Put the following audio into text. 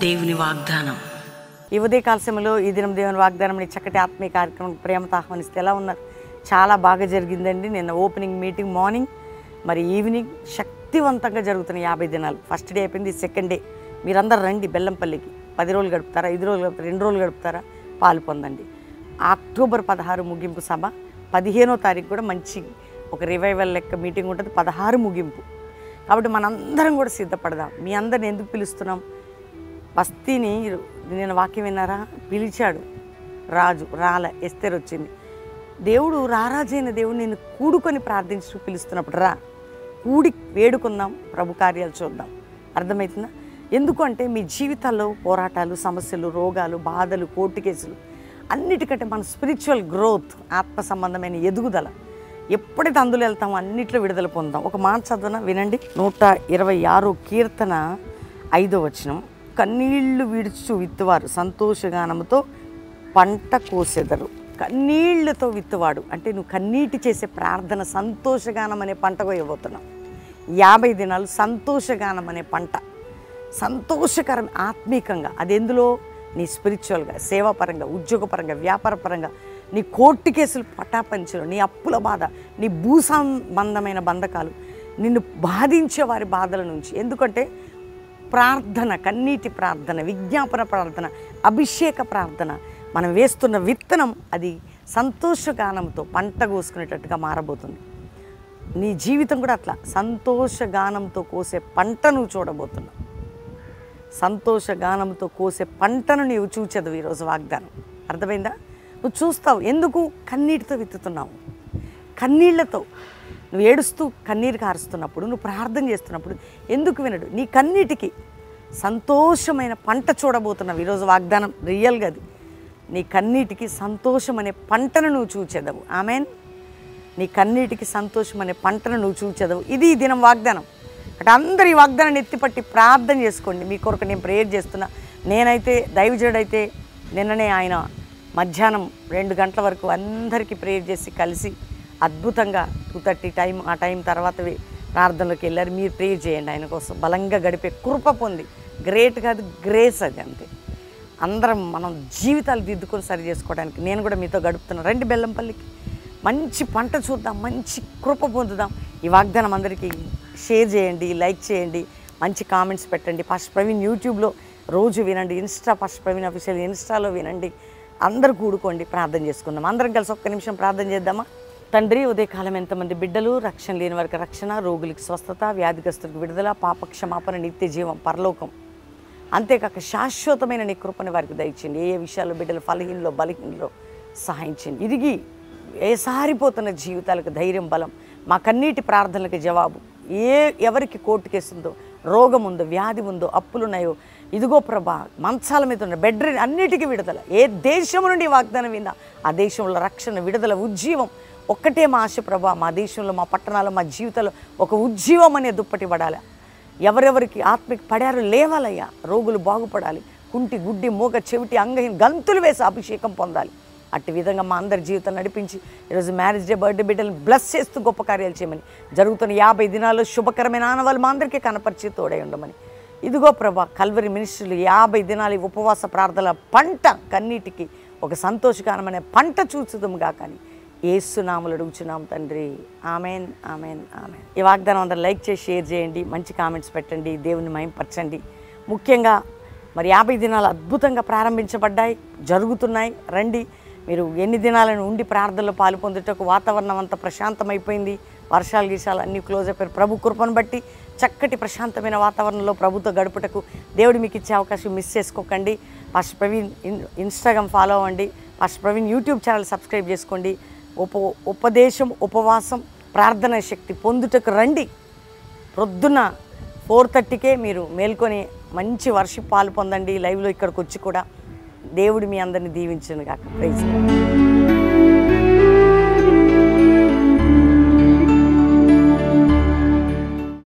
దేవుని వాగ్దానం. ఈ ఉదయకాల సమయంలో ఈ దినం దేవుని వాగ్దానం చక్కటి ఆత్మీయ కార్యక్రమం ప్రేమతో ఆహ్వానిస్తే ఎలా ఉన్నారు? చాలా బాగా జరిగిందండి. నిన్న ఓపెనింగ్ మీటింగ్ మార్నింగ్, మరి ఈవినింగ్ శక్తివంతంగా జరుగుతున్న 50 దినాలు. ఫస్ట్ డే అయిపోయింది, సెకండ్ డే. మీరందరూ రండి బెల్లంపల్లికి. 10 రోజులు గడుపుతారా, 5 రోజులు గడుపుతారా, 2 రోజులు గడుపుతారా, పాలు పొందండి. అక్టోబర్ 16 ముగింపు సభ, 15వ తారీఖు కూడా మంచి ఒక రివైవల్ లెక్క మీటింగ్ ఉంటుంది. 16 ముగింపు. కాబట్టి మనందరం కూడా సిద్ధపడదాం. మీ అందరిని ఎందుకు పిలుస్తున్నాం? బస్తీని నేను వాక్యం విన్నారా? పిలిచాడు రాజు, రాల ఎస్తేరు వచ్చింది. దేవుడు రారాజైన దేవుడు నేను కూడుకొని ప్రార్థించు పిలుస్తున్నప్పుడు రా, కూడి వేడుకుందాం, ప్రభు కార్యాలు చూద్దాం. అర్థమవుతుందా? ఎందుకంటే మీ జీవితాల్లో పోరాటాలు, సమస్యలు, రోగాలు, బాధలు, కోర్టు కేసులు, అన్నిటికంటే మన స్పిరిచువల్ గ్రోత్, ఆత్మ సంబంధమైన ఎదుగుదల ఎప్పుడైతే అందులో వెళ్తామో అన్నిట్లో విడుదల పొందాం. ఒక మాట చదువున వినండి. 126 కీర్తన 5వ వచనం. కన్నీళ్లు విడుచు విత్తువారు సంతోషగానముతో పంట కోసెదరు. కన్నీళ్లతో విత్తువాడు అంటే నువ్వు కన్నీటి చేసే ప్రార్థన సంతోషగానం అనే పంట కోయబోతున్నావు. 50 దినాలు సంతోషగానం అనే పంట, సంతోషకరం ఆత్మీకంగా. అది ఎందులో? నీ స్పిరిచువల్గా, సేవాపరంగా, ఉద్యోగపరంగా, వ్యాపారపరంగా, నీ కోర్టు కేసులు పటాపంచలు, నీ అప్పుల బాధ, నీ భూసంబంధమైన బంధకాలు, నిన్ను బాధించే వారి బాధల నుంచి. ఎందుకంటే ప్రార్థన, కన్నీటి ప్రార్థన, విజ్ఞాపన ప్రార్థన, అభిషేక ప్రార్థన, మనం వేస్తున్న విత్తనం అది సంతోషగానంతో పంట కోసుకునేటట్టుగా మారబోతుంది. నీ జీవితం కూడా అట్లా సంతోషగానంతో కోసే పంట నువ్వు చూడబోతున్నావు. సంతోషగానంతో కోసే పంటను నీవు చూచెదవు ఈరోజు వాగ్దానం. అర్థమైందా? నువ్వు చూస్తావు. ఎందుకు? కన్నీటితో విత్తుతున్నావు. కన్నీళ్లతో నువ్వు ఏడుస్తూ కన్నీరు కారుస్తున్నప్పుడు, నువ్వు ప్రార్థన చేస్తున్నప్పుడు ఎందుకు వినడు? నీ కన్నీటికి సంతోషమైన పంట చూడబోతున్నావు ఈరోజు వాగ్దానం. రియల్గా అది నీ కన్నీటికి సంతోషం అనే పంటను నువ్వు చూచెదవు. ఆమెన్. నీ కన్నీటికి సంతోషం అనే పంటను నువ్వు చూచెదవు. ఇది ఈ దినం వాగ్దానం. అంటే అందరు ఈ వాగ్దానాన్ని ఎత్తిపట్టి ప్రార్థన చేసుకోండి. మీ కొరకు నేను ప్రేయర్ చేస్తున్నా. నేనైతే దైవజుడైతే నిన్ననే ఆయన మధ్యాహ్నం 2 గంటల వరకు అందరికీ ప్రేయర్ చేసి కలిసి అద్భుతంగా 2:30 టైం, ఆ టైం తర్వాత ప్రార్థనలోకి వెళ్ళారు. మీరు ప్రేయర్ చేయండి ఆయన కోసం. బలంగా గడిపే కృప పొంది, గ్రేట్ కాదు గ్రేస్ అది అంతే. అందరం మనం జీవితాలు దిద్దుకొని సరి చేసుకోవడానికి నేను కూడా మీతో గడుపుతున్నాను. రండి బెల్లంపల్లికి, మంచి పంట చూద్దాం, మంచి కృప పొందుదాం. ఈ వాగ్దానం అందరికీ షేర్ చేయండి, లైక్ చేయండి, మంచి కామెంట్స్ పెట్టండి. పాస్టర్ ప్రవీణ్ యూట్యూబ్లో రోజు వినండి, ఇన్స్టా పాస్టర్ ప్రవీణ్ అఫీషియల్ ఇన్స్టాలో వినండి. అందరూ కూడుకోండి, ప్రార్థన చేసుకుందాం. అందరం కలిసి ఒక్క నిమిషం ప్రార్థన చేద్దామా? తండ్రి, ఉదయకాలం ఎంతమంది బిడ్డలు, రక్షణ లేని వారికి రక్షణ, రోగులకి స్వస్థత, వ్యాధిగ్రస్తులకు విడుదల, పాపక్షమాపణ, నిత్య జీవం, పరలోకం, అంతేకాక శాశ్వతమైన నీ కృపని వారికి దయచేయండి. ఏ విషయాల్లో బిడ్డలు ఫలహీనలో బలహీనలో సహాయించండి. ఇదిగి సారిపోతున్న జీవితాలకు ధైర్యం, బలం, మా కన్నీటి ప్రార్థనలకు జవాబు. ఎవరికి కోర్టు కేసు ఉందో, రోగం ఉందో, వ్యాధి ఉందో, అప్పులున్నాయో, ఇదిగో ప్రభా, మంచాల మీద ఉన్న బెడ్ అన్నిటికీ విడుదల. ఏ దేశం నుండి వాగ్దానం విన్నా ఆ దేశంలో రక్షణ, విడుదల, ఉజ్జీవం ఒక్కటే మా ఆశ ప్రభా. మా దేశంలో, మా పట్టణాల్లో, మా జీవితంలో ఒక ఉజ్జీవం అనే దుప్పటి పడాలి. ఎవరెవరికి ఆత్మకి పడారు లేవాలయ్యా. రోగులు బాగుపడాలి. కుంటి, గుడ్డి, మూగ, చెవిటి, అంగహీన గంతులు వేసి అభిషేకం పొందాలి. అట్టి విధంగా మా అందరి జీవితం నడిపించి ఈరోజు మ్యారేజ్ డే, బర్త్డే బిడ్డలను బ్లెస్ చేస్తూ గొప్ప కార్యాలు చేయమని, జరుగుతున్న 50 దినాల్లో శుభకరమైన ఆనవాళ్ళు మా అందరికీ కనపరిచి తోడై ఉండమని. ఇదిగో ప్రభా, కల్వరి మినిస్ట్రీలు 50 దినాలు ఉపవాస ప్రార్థనల పంట, కన్నీటికి ఒక సంతోషకరమైన పంట చూచుదుముగా. కానీ యేసునామములో అడుగుచున్నాం తండ్రి. Amen, amen, amen. ఈ వాగ్దానం అందరూ లైక్ చేసి షేర్ చేయండి, మంచి కామెంట్స్ పెట్టండి, దేవుని మహిమపరచండి. ముఖ్యంగా మరి 50 దినాలు అద్భుతంగా ప్రారంభించబడ్డాయి, జరుగుతున్నాయి. రండి. మీరు ఎన్ని దినాలను ఉండి ప్రార్థనలో పాలు పొందుటకు వాతావరణం అంతా ప్రశాంతమైపోయింది. వర్షాలు గీసాలు అన్నీ క్లోజ్ అయిపోయారు. ప్రభు కృపను బట్టి చక్కటి ప్రశాంతమైన వాతావరణంలో ప్రభుతో గడుపుటకు దేవుడు మీకు ఇచ్చే అవకాశం మిస్ చేసుకోకండి. పాస్టర్ ప్రవీణ్ ఇన్స్టాగ్రామ్ ఫాలో అవ్వండి. Pastor Praveen YouTube channel subscribe చేసుకోండి. ఉపదేశం, ఉపవాసం, ప్రార్థన శక్తి పొందుటకు రండి. ప్రొద్దున 4:30కే మీరు మేల్కొని మంచి వర్షిప్ పాలు పొందండి. లైవ్లో ఇక్కడికి వచ్చి కూడా దేవుడు మీ అందరిని దీవించును గాక. ప్రైజ్.